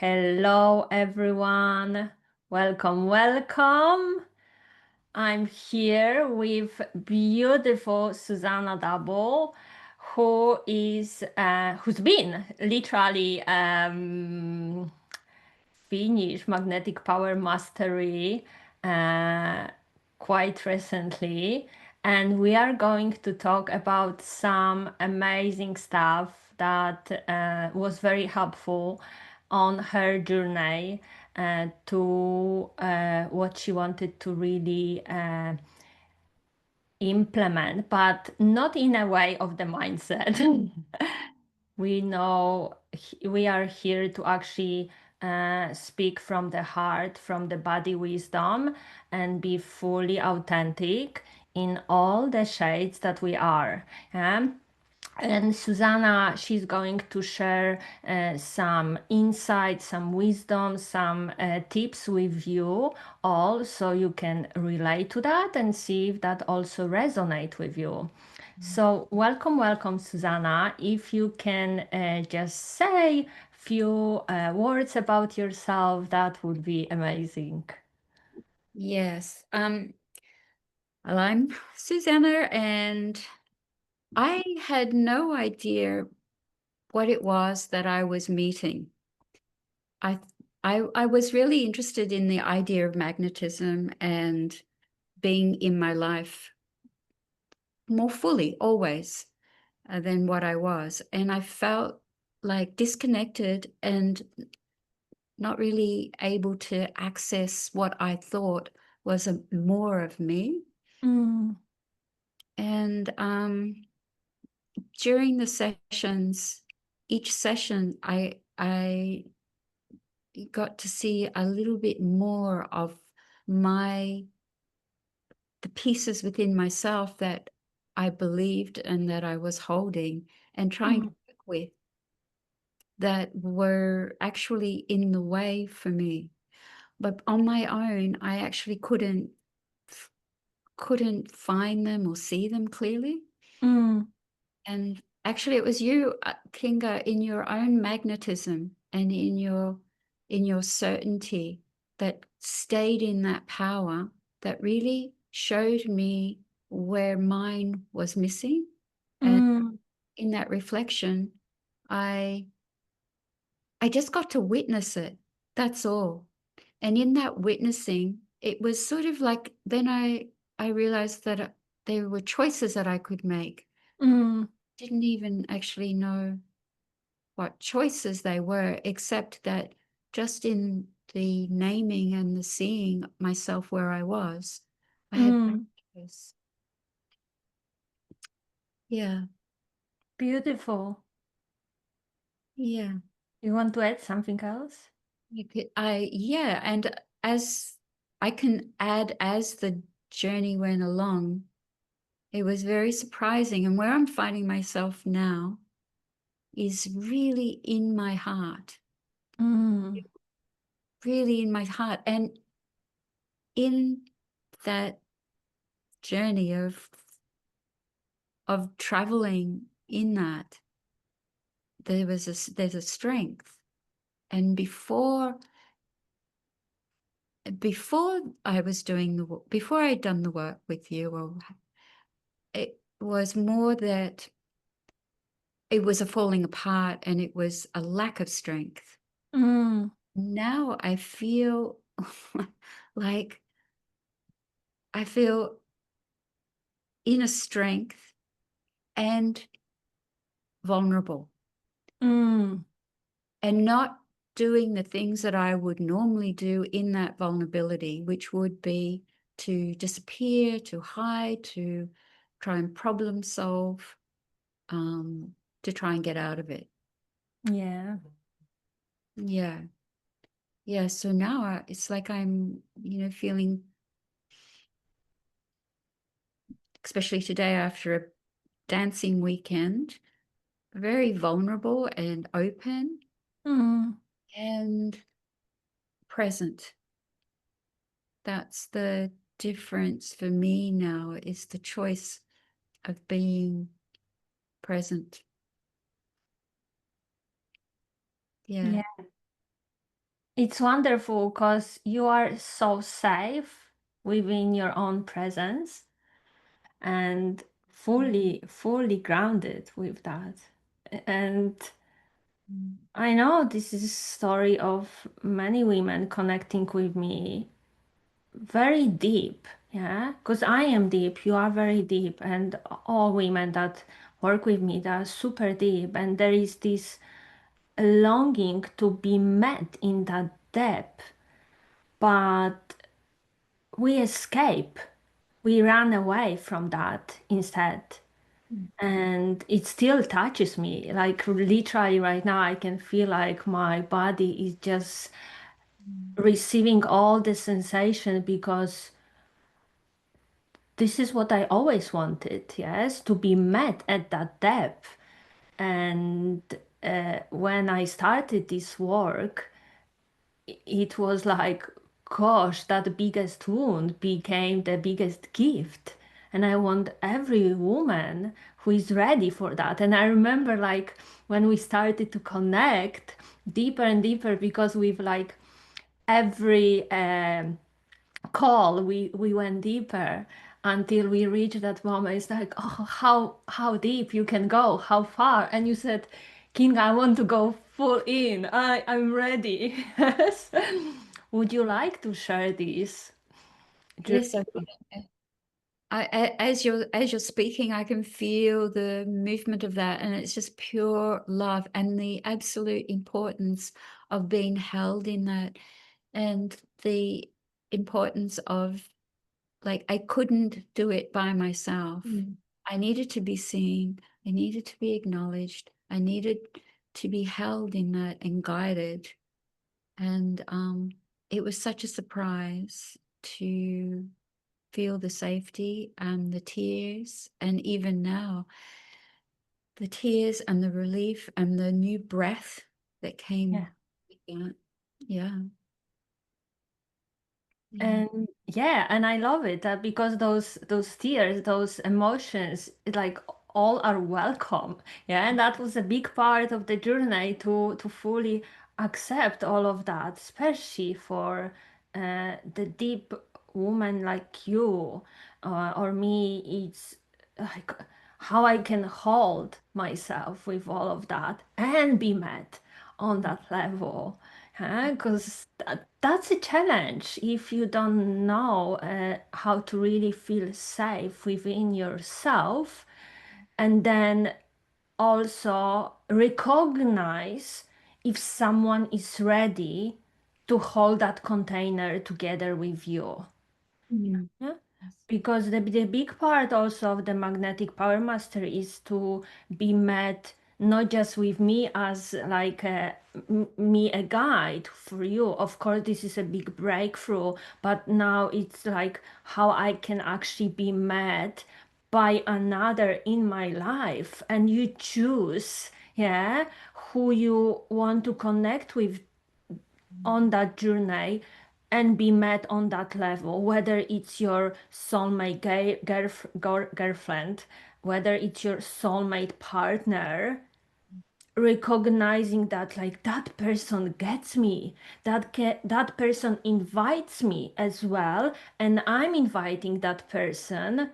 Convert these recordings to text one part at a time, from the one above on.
Hello, everyone. Welcome, welcome. I'm here with beautiful Suzanna Double, who's been literally finished Magnetic Power Mastery uh, quite recently, and we are going to talk about some amazing stuff that was very helpful on her journey to what she wanted to really implement, but not in a way of the mindset. We know we are here to actually speak from the heart, from the body wisdom, and be fully authentic in all the shades that we are. And Susanna, she's going to share some insights, some wisdom, some tips with you all so you can relate to that and see if that also resonate with you. So welcome, welcome, Susanna. If you can just say few words about yourself, that would be amazing. Yes. Well, I'm Susanna, and I had no idea what it was that I was meeting. I I was really interested in the idea of magnetism and being in my life more fully always than what I was. And I felt like disconnected and not really able to access what I thought was more of me. Mm, And during the sessions, each session, I got to see a little bit more of my the pieces within myself that I believed and that I was holding and trying to mm, work with that were actually in the way for me. But on my own, I actually couldn't find them or see them clearly. mm, And actually, it was you, Kinga, in your own magnetism and in your certainty that stayed in that power that really showed me where mine was missing. And mm, in that reflection, I I just got to witness it. That's all. And in that witnessing, it was sort of like then I realized that there were choices that I could make. mm, Didn't even actually know what choices they were, except that just in the naming and the seeing myself where I was, I had mm. choice. Yeah, Beautiful. yeah. You want to add something else? Yeah, and as I can add as the journey went along, it was very surprising. And where I'm finding myself now is really in my heart, Mm, really in my heart. And in that journey of traveling in that, there's a strength. And before I was doing before I'd done the work with you, or it was more that it was a falling apart and it was a lack of strength. mm, Now I feel like I feel inner strength and vulnerable mm, and not doing the things that I would normally do in that vulnerability, which would be to disappear, to hide, to try and problem solve, to try and get out of it. yeah. Yeah. Yeah. So now it's like I'm, feeling, especially today after a dancing weekend, very vulnerable and open Mm, and present. That's the difference for me now is the choice of being present. Yeah. yeah. it's wonderful because you are so safe within your own presence and fully grounded with that. And Mm. I know this is a story of many women connecting with me very deep, yeah, because I am deep, you are very deep, and all women that work with me, they are super deep, and there is this longing to be met in that depth, but we escape, we run away from that instead. And it still touches me. Like literally right now, I can feel like my body is just Mm. receiving all the sensation because this is what I always wanted, yes, to be met at that depth. And when I started this work, it was like, gosh, that biggest wound became the biggest gift. And I want every woman who is ready for that. And I remember like when we started to connect deeper and deeper because we've like every call we went deeper until we reached that moment. It's like, oh, how deep you can go, how far. And you said, King, I want to go full in. I'm ready. Yes. Would you like to share this Yes, journey? as you're speaking, I can feel the movement of that, and it's just pure love and the absolute importance of being held in that, and the importance of like I couldn't do it by myself. Mm. I needed to be seen. I needed to be acknowledged. I needed to be held in that and guided. And it was such a surprise to feel the safety and the tears, and even now, the tears and the relief and the new breath that Yeah. came with that. Yeah. Yeah. And yeah, and I love it because those tears, those emotions, like all are welcome. Yeah, and that was a big part of the journey to fully accept all of that, especially for the deep woman like you or me. It's like how I can hold myself with all of that and be met on that level. Because that's a challenge if you don't know how to really feel safe within yourself, and then also recognize if someone is ready to hold that container together with you. Mm. Yeah? Because the big part also of the magnetic power master is to be met not just with me as like me a guide for you. Of course, this is a big breakthrough, but now it's like how I can actually be met by another in my life, and you choose, yeah, who you want to connect with on that journey and be met on that level, whether it's your soulmate girlfriend, whether it's your soulmate partner, recognizing that like that person gets me, that person invites me as well, and I'm inviting that person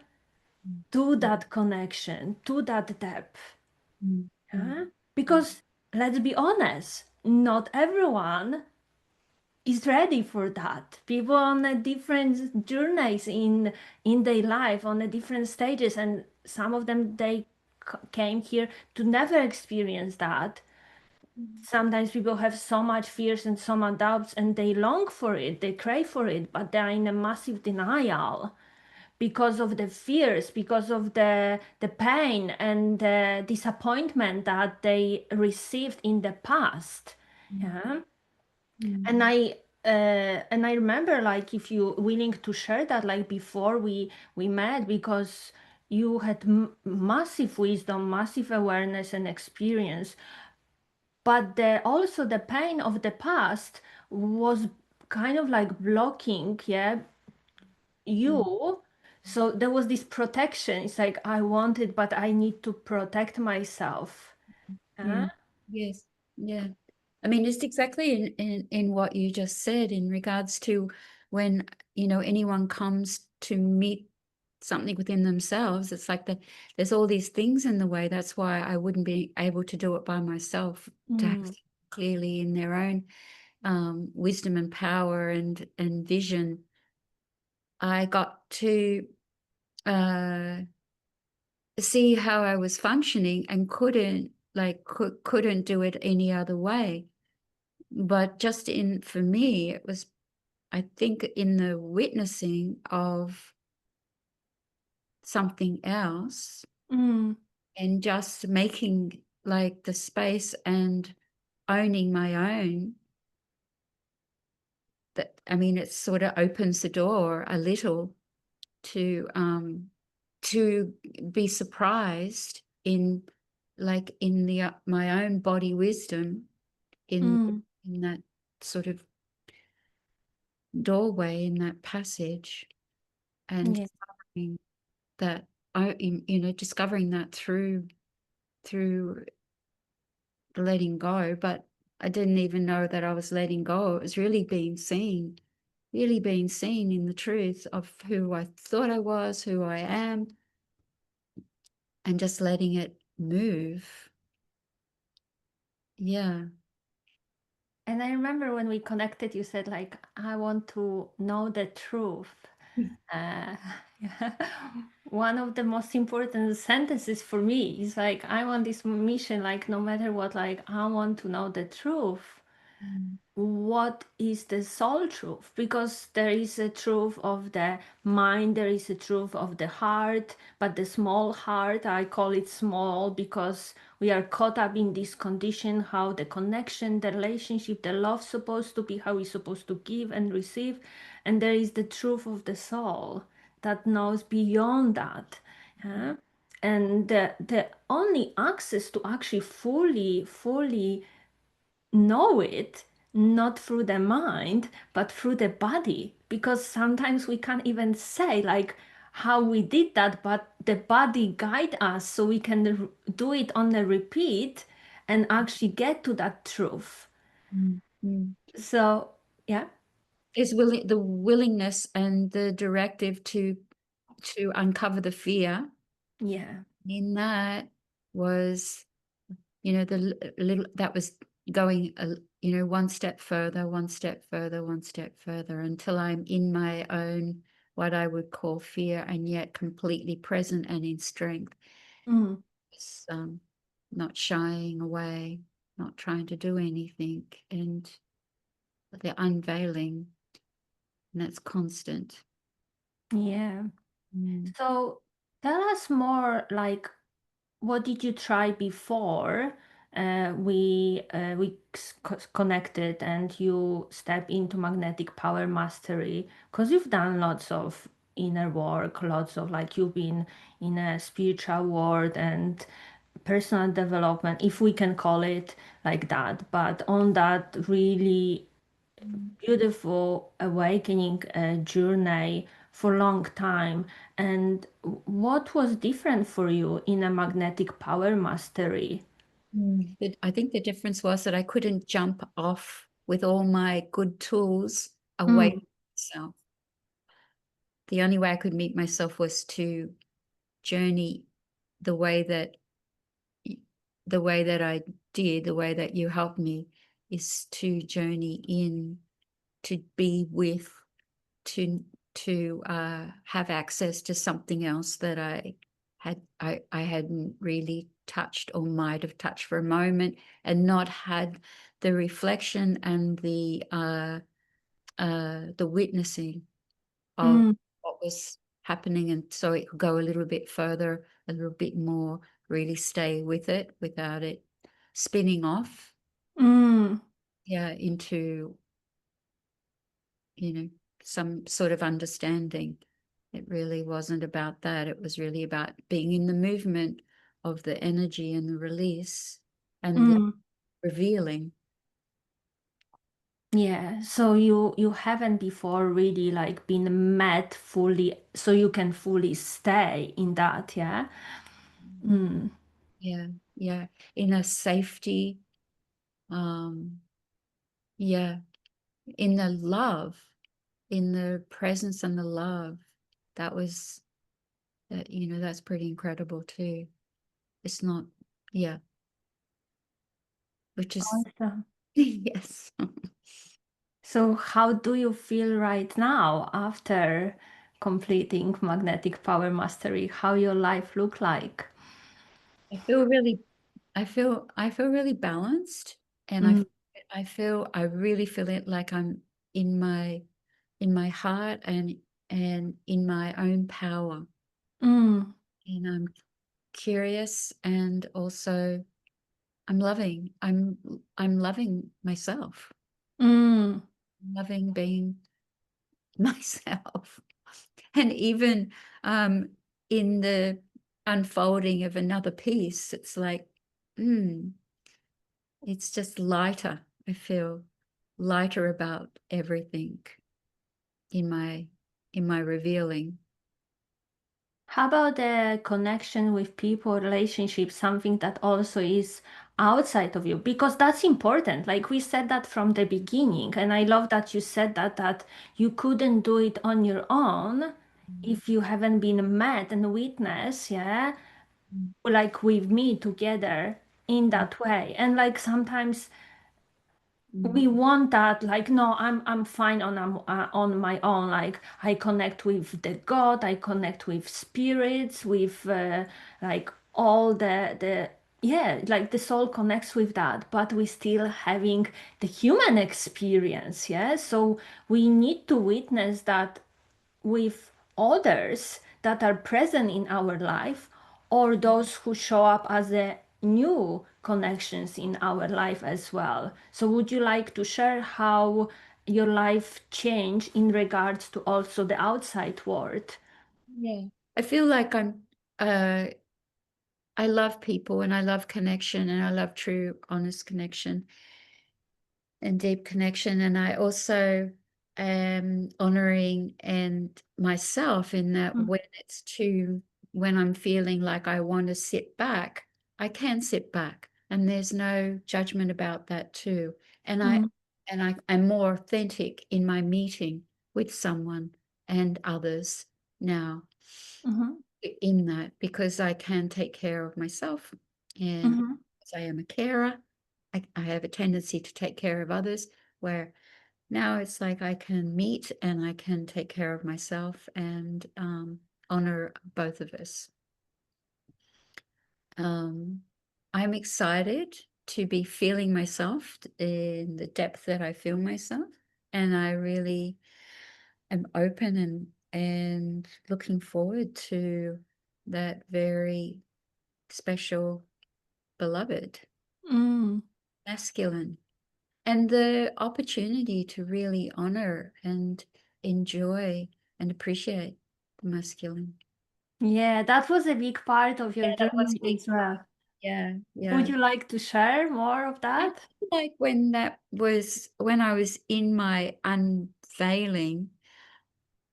to that connection, to that depth. Mm. Mm. Huh? Because let's be honest, not everyone is ready for that. People on a different journeys in their life, on a different stages, and some of them they came here to never experience that. Sometimes people have so much fears and so much doubts, and they long for it, they crave for it, but they're in a massive denial because of the fears, because of the pain and the disappointment that they received in the past. Yeah. Mm. And I remember like if you willing to share that like before we met because you had massive wisdom, massive awareness and experience, but also the pain of the past was kind of like blocking, yeah, Mm. you. So there was this protection. It's like I want it, but I need to protect myself. Huh? Mm. Yes. Yeah. I mean, it's exactly in what you just said in regards to when, anyone comes to meet something within themselves. It's like that there's all these things in the way. That's why I wouldn't be able to do it by myself, to have Mm, clearly in their own wisdom and power and vision. I got to uh, see how I was functioning and couldn't do it any other way. But just in for me, it was, I think, in the witnessing of something else mm, and just making like the space and owning my own, that, I mean, it sort of opens the door a little to be surprised in, like, in the my own body wisdom in mm. in that sort of doorway, in that passage, and Yeah. discovering that discovering that through the letting go. But I didn't even know that I was letting go. It was really being seen in the truth of who I thought I was, who I am, and just letting it move. Yeah. And I remember when we connected, you said like, I want to know the truth. Uh, one of the most important sentences for me is like, I want this mission, like, no matter what, like, I want to know the truth. Mm, What is the soul truth? Because there is a truth of the mind, there is a truth of the heart, but the small heart, I call it small because we are caught up in this condition, how the connection, the relationship, the love supposed to be, how we're supposed to give and receive. And there is the truth of the soul that knows beyond that. Yeah? And the only access to actually fully know it, not through the mind but through the body, because sometimes we can't even say like how we did that, but the body guide us so we can do it on a repeat and actually get to that truth. mm, mm. So yeah. Is the willingness and the directive to uncover the fear Yeah. in that was, the little that was going one step further, one step further, one step further, until I'm in my own, what I would call fear, and yet completely present and in strength. Mm. It's, not shying away, not trying to do anything, and the unveiling, and that's constant. Yeah. Mm. So tell us more, like, what did you try before we connected and you step into magnetic power mastery? Because you've done lots of inner work, lots of, like, you've been in a spiritual world and personal development, if we can call it like that, but on that really beautiful awakening journey for a long time. And what was different for you in a magnetic power mastery? I think the difference was that I couldn't jump off with all my good tools away Mm, from myself. The only way I could meet myself was to journey the way that the way that I did, the way that you helped me, is to journey in, to be with, to have access to something else that I hadn't really touched, or might have touched for a moment, and not had the reflection and the witnessing of mm, what was happening, and so it could go a little bit further, a little bit more, really stay with it without it spinning off, mm. yeah, into, some sort of understanding. It really wasn't about that. It was really about being in the movement of the energy and the release and the Mm. revealing. Yeah, so you haven't before really like been met fully, so you can fully stay in that, yeah. Mm. Yeah, yeah. In a safety, Yeah. In the love, in the presence and the love, that was that, that's pretty incredible too. It's not, yeah, which is, Awesome. yes. So, how do you feel right now after completing magnetic power mastery? How your life look like? I feel really, I feel really balanced, and Mm, I really feel it like I'm in my heart and in my own power, mm, and I'm curious, and also I'm loving myself, mm, loving being myself, and even um, in the unfolding of another piece, it's like, mm, it's just lighter. I feel lighter about everything in my revealing. How about the connection with people, relationships, something that also is outside of you? Because that's important. Like we said that from the beginning, and I love that you said that you couldn't do it on your own if you haven't been met and witnessed, yeah, like with me together in that way. And like sometimes Mm. we want that, like no, I'm fine on my own, like I connect with the god, I connect with spirits, with like all the yeah, like the soul connects with that, but we still having the human experience, yeah, so we need to witness that with others that are present in our life, or those who show up as a new connections in our life as well. So would you like to share how your life changed in regards to also the outside world? Yeah. I feel like uh I love people, and I love connection, and I love true honest connection and deep connection. And I also am honoring and myself in that Mm, when I'm feeling like I want to sit back, I can sit back, and there's no judgment about that too. And I mm, I'm more authentic in my meeting with someone and others now mhm, in that, because I can take care of myself, and mhm, because I am a carer, I have a tendency to take care of others, where now it's like I can meet and I can take care of myself, and honor both of us. um, I'm excited to be feeling myself in the depth that I feel myself, and I really am open and looking forward to that very special beloved mm. masculine, and the opportunity to really honor and enjoy and appreciate the masculine. Yeah, that was a big part of your Yeah, that was journey a big as part. well. Yeah, Would yeah. you like to share more of I that? feel like when I was in my unveiling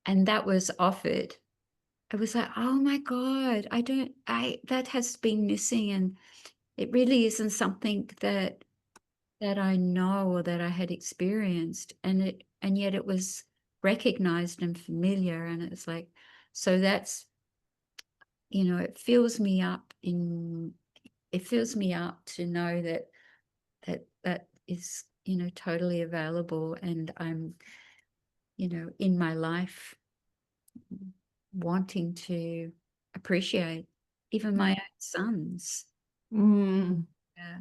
and that was offered, it was like, oh my God, that has been missing, and it really isn't something that I know or that I had experienced, and yet it was recognized and familiar, and it's like, so that's, it fills me up to know that is, totally available, and I'm, in my life wanting to appreciate even my own sons. Mm, Yeah.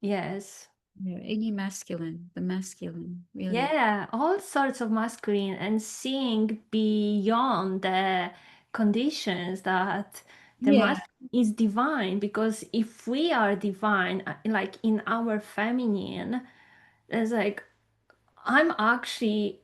yes. Any masculine, the masculine, really. Yeah, all sorts of masculine and seeing beyond the conditions that the Yeah. masculine is divine, because if we are divine, like in our feminine, it's like I'm actually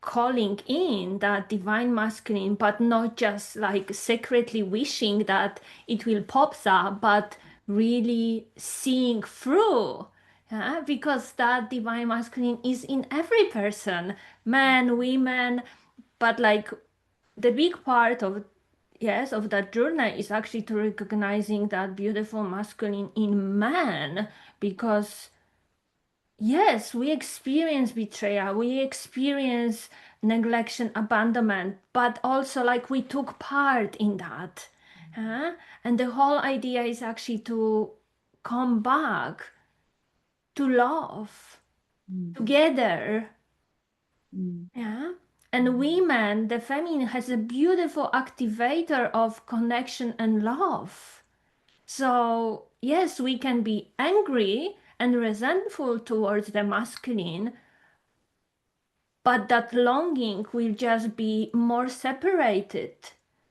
calling in that divine masculine, but not just like secretly wishing that it will pop up, but really seeing through. Yeah? Because that divine masculine is in every person, men, women, but like the big part of yes of that journey is actually to recognizing that beautiful masculine in man, because yes, we experience betrayal, we experience neglection, abandonment, but also like we took part in that. Huh? And the whole idea is actually to come back to love Mm, together. mm, Yeah. And mm, women, the feminine has a beautiful activator of connection and love. So, yes, we can be angry and resentful towards the masculine, but that longing will just be more separated.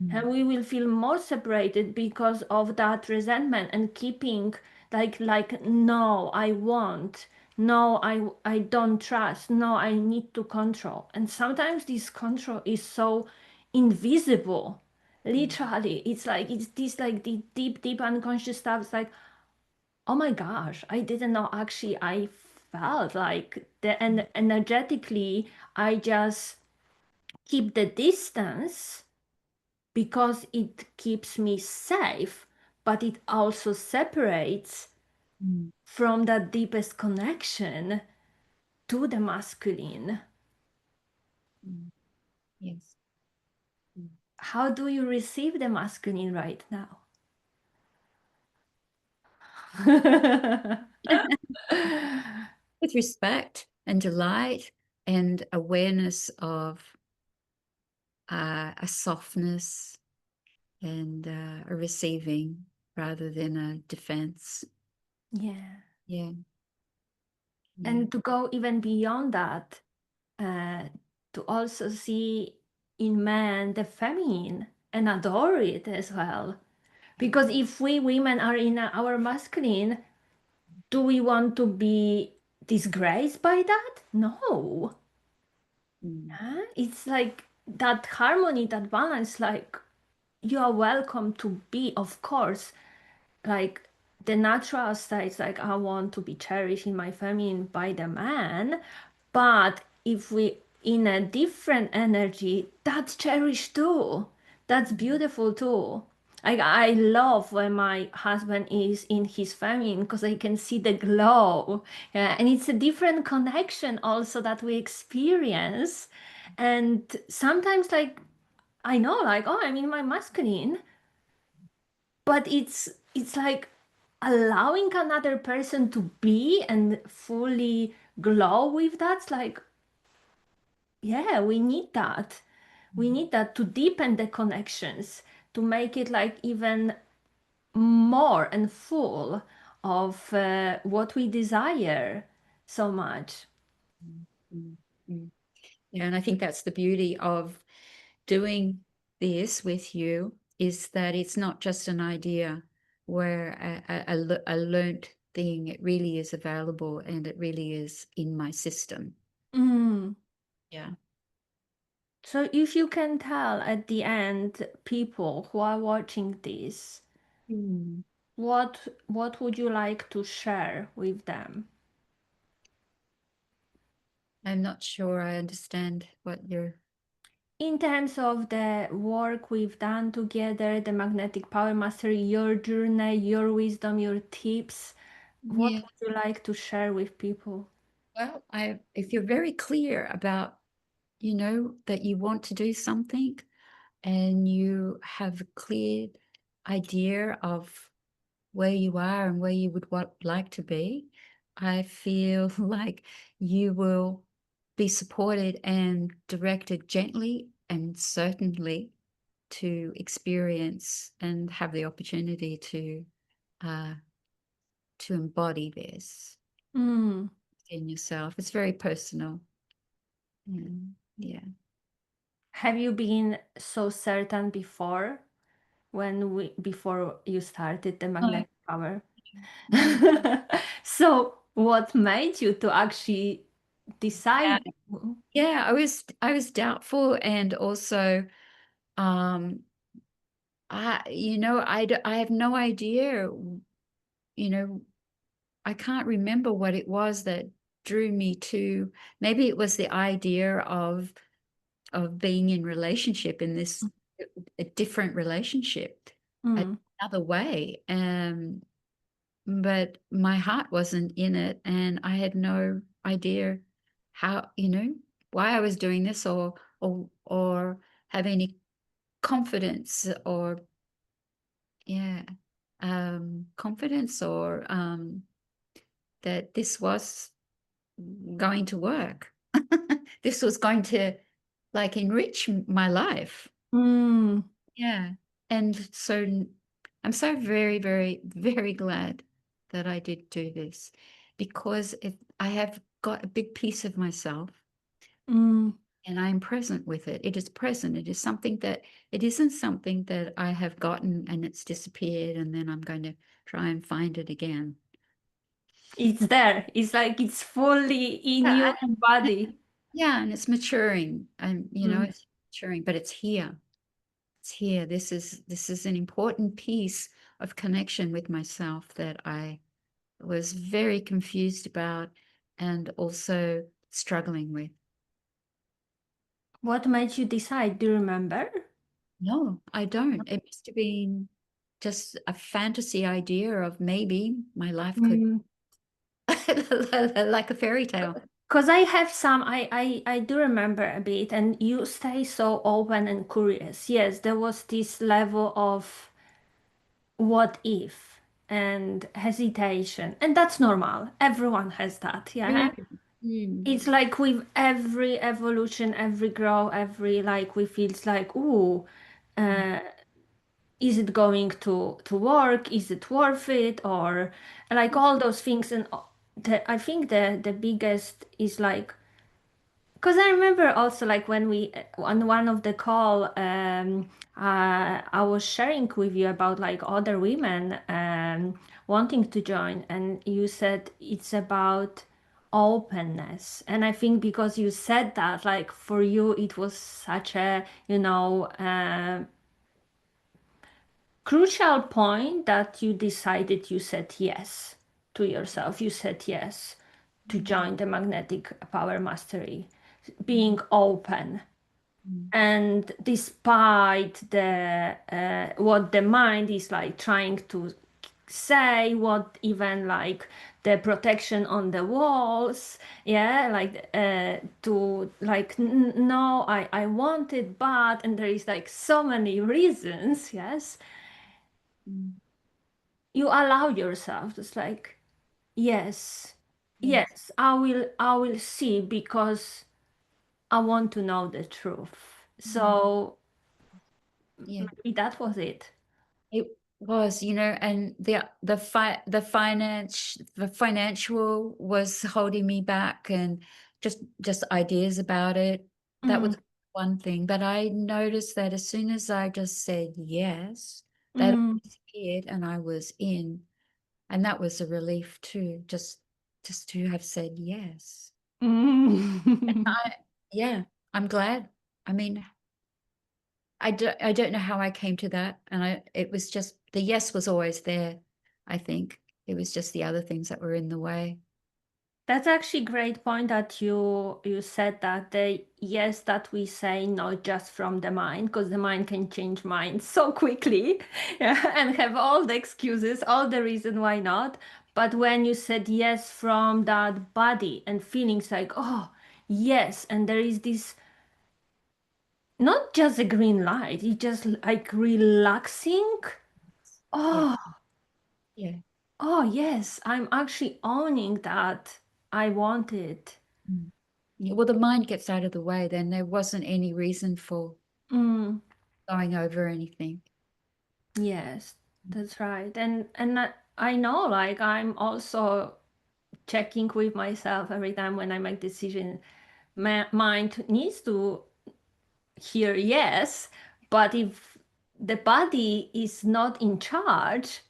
mm, And we will feel more separated because of that resentment and keeping like no, I won't. No, I don't trust. No, I need to control. And sometimes this control is so invisible. Literally, it's like it's this like the deep unconscious stuff. It's like, oh my gosh, I didn't know actually I felt like the and energetically I just keep the distance because it keeps me safe, but it also separates mm, from that deepest connection to the masculine. mm. Yes. Mm. How do you receive the masculine right now? With respect and delight and awareness of a softness and a receiving rather than a defense. Yeah. Yeah, yeah. And to go even beyond that, uh, to also see in men the feminine and adore it as well. Because if we women are in our masculine, do we want to be disgraced by that? No. Mm, Huh? It's like that harmony, that balance, like you are welcome to be, of course, like the natural state, like I want to be cherished in my feminine by the man, but if we in a different energy, that's cherished too. That's beautiful too. I love when my husband is in his feminine because I can see the glow. Yeah, and it's a different connection also that we experience. And sometimes like I know like, oh, I'm in my masculine, but it's like allowing another person to be and fully glow with that's like yeah, we need that. We need that to deepen the connections, to make it like even more and full of what we desire so much. mm, mm, mm. Yeah, and I think that's the beauty of doing this with you is that it's not just an idea where a learnt thing, it really is available and it really is in my system. Mm. Yeah. So if you can tell at the end, people who are watching this, Mm. what would you like to share with them? I'm not sure I understand what you're. In terms of the work we've done together, the magnetic power mastery, your journey, your wisdom, your tips, what Yeah. would you like to share with people? Well, if you're very clear about, that you want to do something and you have a clear idea of where you are and where you would like to be, I feel like you will be supported and directed gently and certainly to experience and have the opportunity uh, to embody this Mm. in yourself. It's very personal. Yeah. Have you been so certain before before you started the No, magnetic power? no. So what made you to actually Yeah, decide? yeah. I was doubtful, and also, um, I have no idea. You know, I can't remember what it was that drew me to. Maybe it was the idea of being in relationship in this a different relationship, Mm. another way. but my heart wasn't in it, and I had no idea how, why I was doing this, or have any confidence, or yeah, confidence, or that this was going to work. This was going to like enrich my life. Mm, Yeah. And so I'm so very, very, very glad that I did do this, because I have got a big piece of myself mm. and I'm present with it. It is present. It isn't something that I have gotten and it's disappeared and then I'm going to try and find it again. It's there. It's like it's fully in Yeah, you and body. yeah, and it's maturing, and Mm. it's maturing, but it's here. It's here. This is an important piece of connection with myself that I was very confused about and also struggling with. What made you decide? Do you remember? No, I don't. It must have been just a fantasy idea of maybe my life could like a fairy tale. Because I have some, I do remember a bit, and you stay so open and curious. Yes, there was this level of what if and hesitation, and that's normal. Everyone has that, yeah. Really? Mm, It's like with every evolution, every grow, every like we feel it's like, ooh, mm, uh, is it going to work? Is it worth it? Or like all those things. And I think the biggest is like, because I remember also like when we on one of the call, I was sharing with you about like other women wanting to join, and you said it's about openness. And I think because you said that, like for you, it was such a, crucial point that you decided, you said yes to yourself. You said yes to mm, join the magnetic power mastery, being mm, open. mm, And despite the what the mind is like trying to say, what even like the protection on the walls, yeah, like to like no, I want it, but, and there is like so many reasons, yes, mm. you allow yourself just like, yes, Yes. yes, I will see, because I want to know the truth. Mm. So Yeah. maybe that was it. It was, and the financial was holding me back, and just ideas about it. That Mm, was one thing. But I noticed that as soon as I just said yes, that all mm, disappeared and I was in. And that was a relief too, just to have said yes. mm. I, yeah, I'm glad. I mean, I don't know how I came to that, and it was just the yes was always there. I think it was just the other things that were in the way. That's actually great point that you said that the yes that we say not just from the mind, because the mind can change minds so quickly, yeah, and have all the excuses, all the reason why not. But when you said yes from that body and feelings like, oh, yes, and there is this not just a green light, it's just like relaxing. Yeah, Oh, yeah. oh yes, I'm actually owning that. I want it. Mm. Yeah, well, the mind gets out of the way, then there wasn't any reason for Mm. going over anything. Yes, that's right. And I know like I'm also checking with myself every time when I make decision. My mind needs to hear yes, but if the body is not in charge,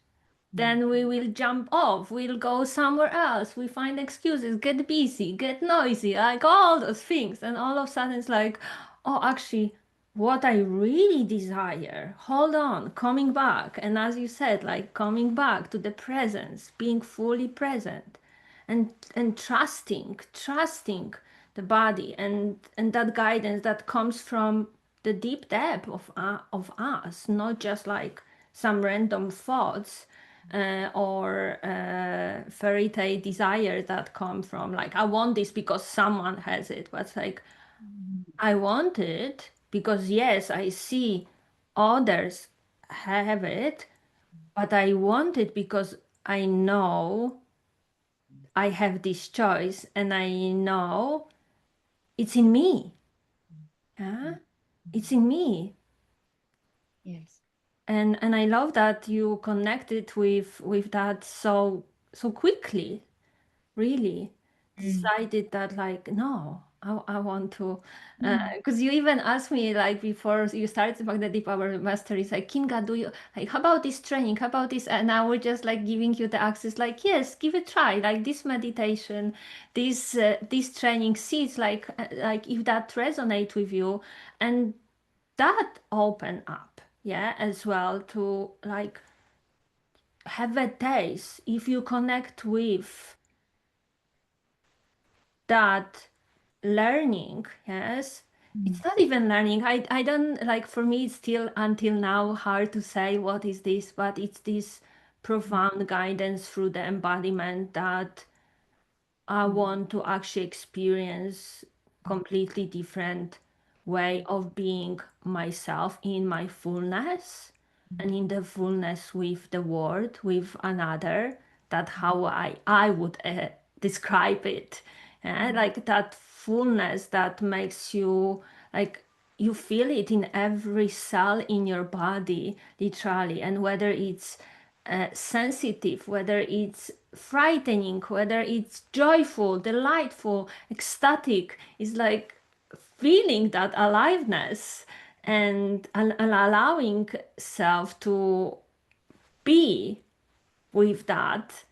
Mm. then we will jump off. We'll go somewhere else. We find excuses, get busy, get noisy, like all those things. And all of a sudden it's like, oh, actually, what I really desire, hold on, coming back. And as you said, like coming back to the presence, being fully present and trusting the body and that guidance that comes from the deep depth of us, not just like some random thoughts. or fairy tale desire that come from like I want this because someone has it, but it's like Mm, I want it because yes, I see others have it, but I want it because I know I have this choice and I know it's in me. Yeah? mm, It's mm. in me. Yes. And I love that you connected with that so quickly, really Mm, decided that like no I want to mm, because you even asked me like before you started Magnetic Power Mastery, it's like Kinga, do you like how about this training, how about this, and now we're just like giving you the access like yes, give it a try, like this meditation, this training, seeds like if that resonate with you, and that open up, yeah, as well to like have a taste if you connect with that learning, yes, mm, it's not even learning. I don't like, for me it's still until now hard to say what is this, but it's this profound guidance through the embodiment that I mm, want to actually experience completely different way of being myself in my fullness and in the fullness with the world, with another. That how I would describe it. Like that fullness that makes you like you feel it in every cell in your body, literally, and whether it's sensitive, whether it's frightening, whether it's joyful, delightful, ecstatic, it's like feeling that aliveness and allowing self to be with that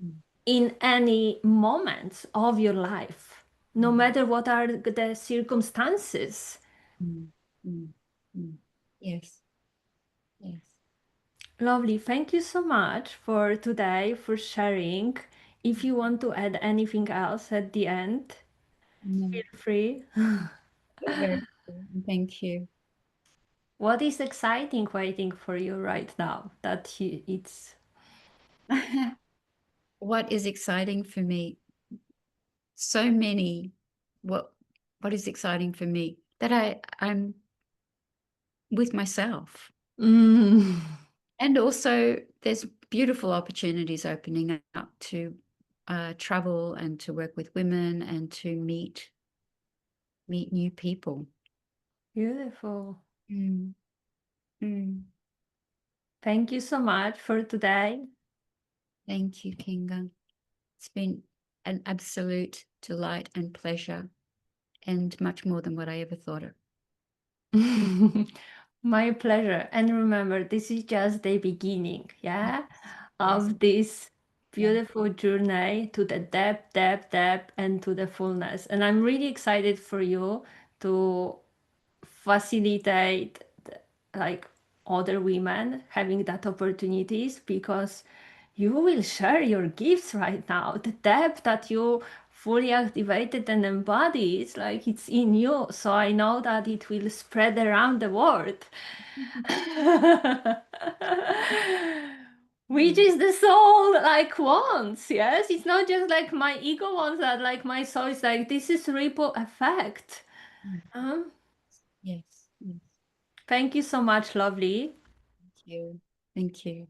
mm, in any moments of your life, no mm, matter what are the circumstances. mm, mm, mm. Yes. Yes. Lovely. Thank you so much for today, for sharing. If you want to add anything else at the end, No, feel free. you're very cool. Thank you. What is exciting waiting for you right now that it's What is exciting for me? So many. What what is exciting for me? That I'm with myself. mm, And also there's beautiful opportunities opening up to travel and to work with women and to meet new people. beautiful. Mm, mm. Thank you so much for today. Thank you, Kinga. It's been an absolute delight and pleasure, and much more than what I ever thought it. My pleasure. And remember, this is just the beginning, yeah, Yes. of this Yeah. beautiful journey to the depth, depth, depth, and to the fullness. And I'm really excited for you to facilitate like other women having that opportunities because you will share your gifts right now. The depth that you fully activated and embody, it's like it's in you. So I know that it will spread around the world. Which is the soul like wants, yes? It's not just like my ego wants that, like my soul is like this is ripple effect. Mm. Um, Yes. Yes. Thank you so much, lovely. Thank you. Thank you.